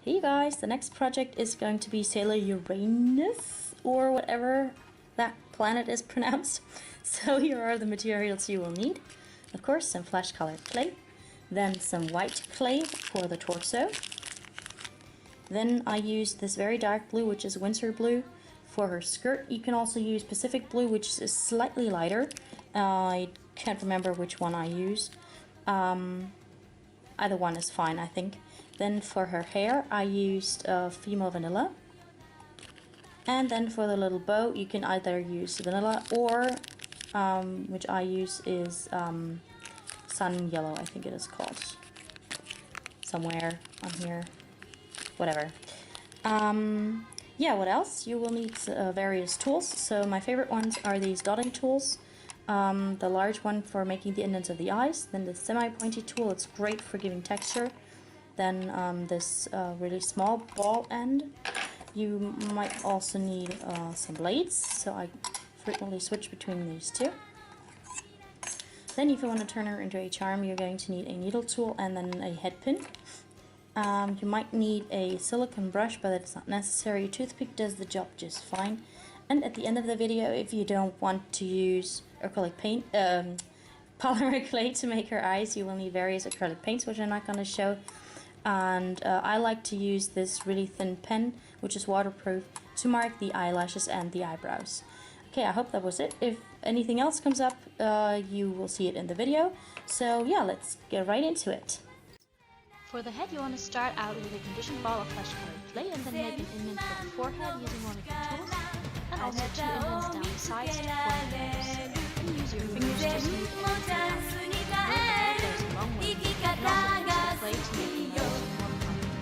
Hey guys, the next project is going to be Sailor Uranus, or whatever that planet is pronounced. So here are the materials you will need. Of course, some flash colored clay, then some white clay for the torso. Then I used this very dark blue, which is Windsor blue, for her skirt. You can also use Pacific blue, which is slightly lighter. I can't remember which one I used. Either one is fine, I think. Then for her hair, I used Female Vanilla. And then for the little bow, you can either use vanilla or, which I use is Sun Yellow, I think it is called. Somewhere on here. Whatever. Yeah, what else? You will need various tools. So my favorite ones are these dotting tools. The large one for making the indents of the eyes, then the semi-pointy tool, it's great for giving texture, then this really small ball end. You might also need some blades, so I frequently switch between these two. Then if you want to turn her into a charm, you're going to need a needle tool and then a head pin. You might need a silicone brush, but it's not necessary. A toothpick does the job just fine. And at the end of the video, if you don't want to use acrylic paint, polymer clay to make her eyes, you will need various acrylic paints, which I'm not going to show. And I like to use this really thin pen, which is waterproof, to mark the eyelashes and the eyebrows. Okay, I hope that was it. If anything else comes up, you will see it in the video. So yeah, let's get right into it. For the head, you want to start out with a conditioned ball of flesh-colored clay and then make an indent for the forehead using one of your tools, and also two indents down the sides to form the nose. And use your fingers to smooth it out. With the head, there's a long way, and also use the clay to make the nose more prominent.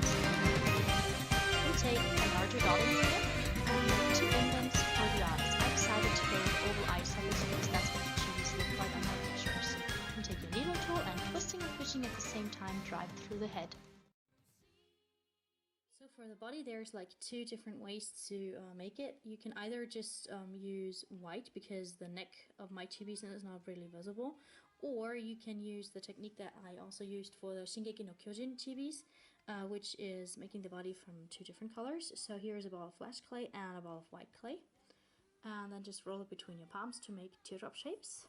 We take a larger dotting tool and make two indents for the eyes. I decided to go with oval eye sockets because that's what the chibis look like on my pictures. You take your needle tool and twisting and pushing at the same time, drive through the head. So for the body, there's like two different ways to make it. You can either just use white, because the neck of my chibis is not really visible, or you can use the technique that I also used for the Shingeki no Kyojin chibis, which is making the body from two different colors. So here's a ball of flash clay and a ball of white clay, and then just roll it between your palms to make teardrop shapes.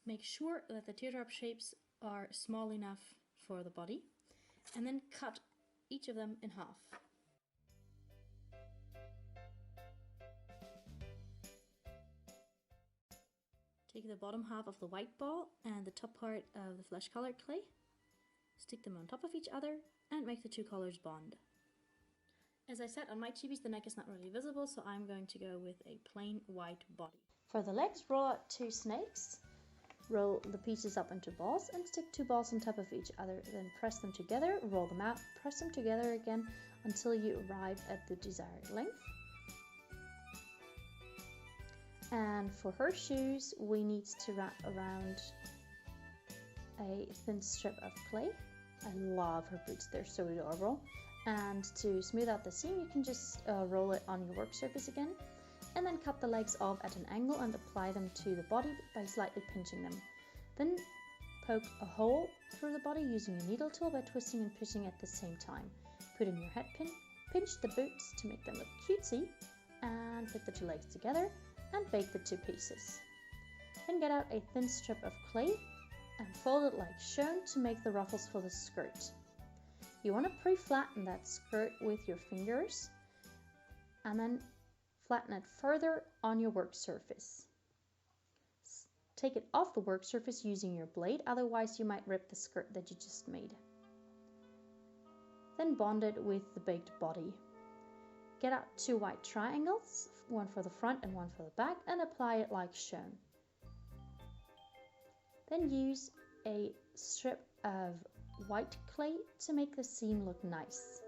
Make sure that the teardrop shapes are small enough for the body, and then cut each of them in half. Take the bottom half of the white ball and the top part of the flesh colored clay, stick them on top of each other, and make the two colors bond. As I said, on my chibis the neck is not really visible, so I'm going to go with a plain white body. For the legs, roll out two snakes. Roll the pieces up into balls and stick two balls on top of each other. Then press them together, roll them out, press them together again until you arrive at the desired length. And for her shoes, we need to wrap around a thin strip of clay. I love her boots, they're so adorable. And to smooth out the seam, you can just roll it on your work surface again. And then cut the legs off at an angle and apply them to the body by slightly pinching them. Then poke a hole through the body using your needle tool by twisting and pushing at the same time. Put in your head pin, pinch the boots to make them look cutesy, and put the two legs together and bake the two pieces. Then get out a thin strip of clay and fold it like shown to make the ruffles for the skirt. You want to pre-flatten that skirt with your fingers and then flatten it further on your work surface. Take it off the work surface using your blade, otherwise you might rip the skirt that you just made. Then bond it with the baked body. Get out two white triangles, one for the front and one for the back, and apply it like shown. Then use a strip of white clay to make the seam look nice.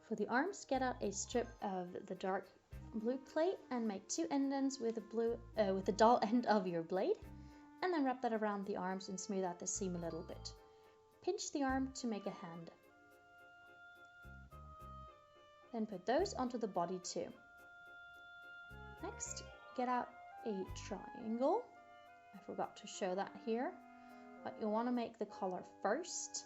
For the arms, get out a strip of the dark blue clay and make two indents with the dull end of your blade, and then wrap that around the arms and smooth out the seam a little bit. Pinch the arm to make a hand. Then put those onto the body too. Next, get out a triangle. I forgot to show that here, but you want to make the color first.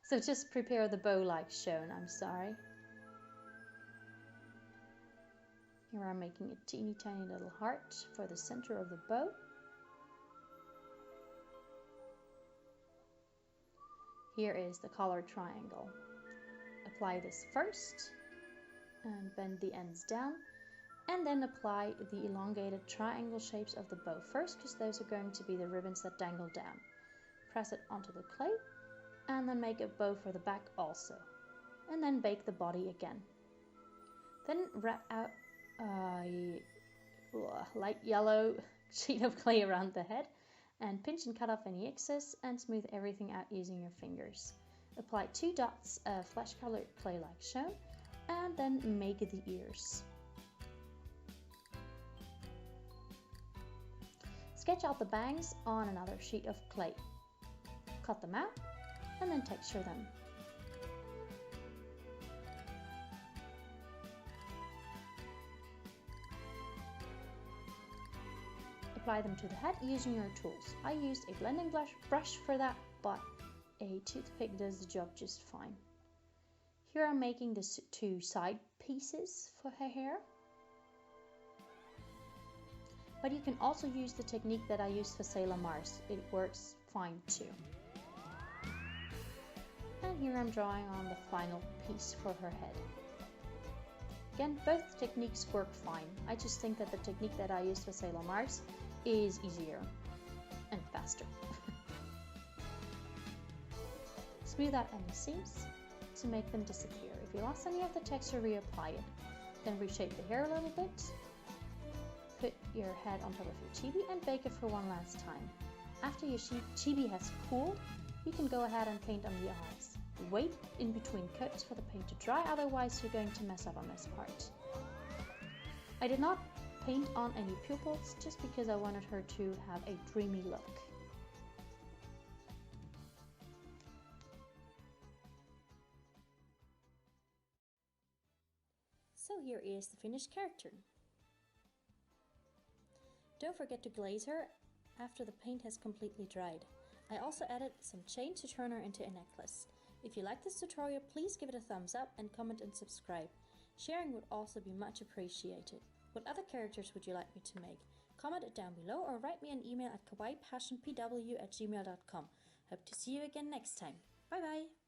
So just prepare the bow like shown, I'm sorry. Here I'm making a teeny tiny little heart for the center of the bow. Here is the colored triangle. Apply this first and bend the ends down, and then apply the elongated triangle shapes of the bow first, because those are going to be the ribbons that dangle down. Press it onto the clay and then make a bow for the back also, and then bake the body again. Then wrap out a light yellow sheet of clay around the head and pinch and cut off any excess and smooth everything out using your fingers. Apply 2 dots of flesh colored clay like shown, and then make the ears. Sketch out the bangs on another sheet of clay. Cut them out and then texture them. Apply them to the head using your tools. I used a blending brush for that, but a toothpick does the job just fine. Here I'm making the 2 side pieces for her hair. But you can also use the technique that I used for Sailor Mars. It works fine too. And here I'm drawing on the final piece for her head. Again, both techniques work fine. I just think that the technique that I used for Sailor Mars is easier and faster. Smooth out any seams to make them disappear. If you lost any of the texture, reapply it. Then reshape the hair a little bit. Put your head on top of your chibi and bake it for one last time. After your chibi has cooled, you can go ahead and paint on the eyes. Wait in between coats for the paint to dry, otherwise you're going to mess up on this part. I did not paint on any pupils just because I wanted her to have a dreamy look. So here is the finished character. Don't forget to glaze her after the paint has completely dried. I also added some chain to turn her into a necklace. If you like this tutorial, please give it a thumbs up and comment and subscribe. Sharing would also be much appreciated. What other characters would you like me to make? Comment it down below or write me an email at kawaiipassionpw@gmail.com. Hope to see you again next time. Bye bye!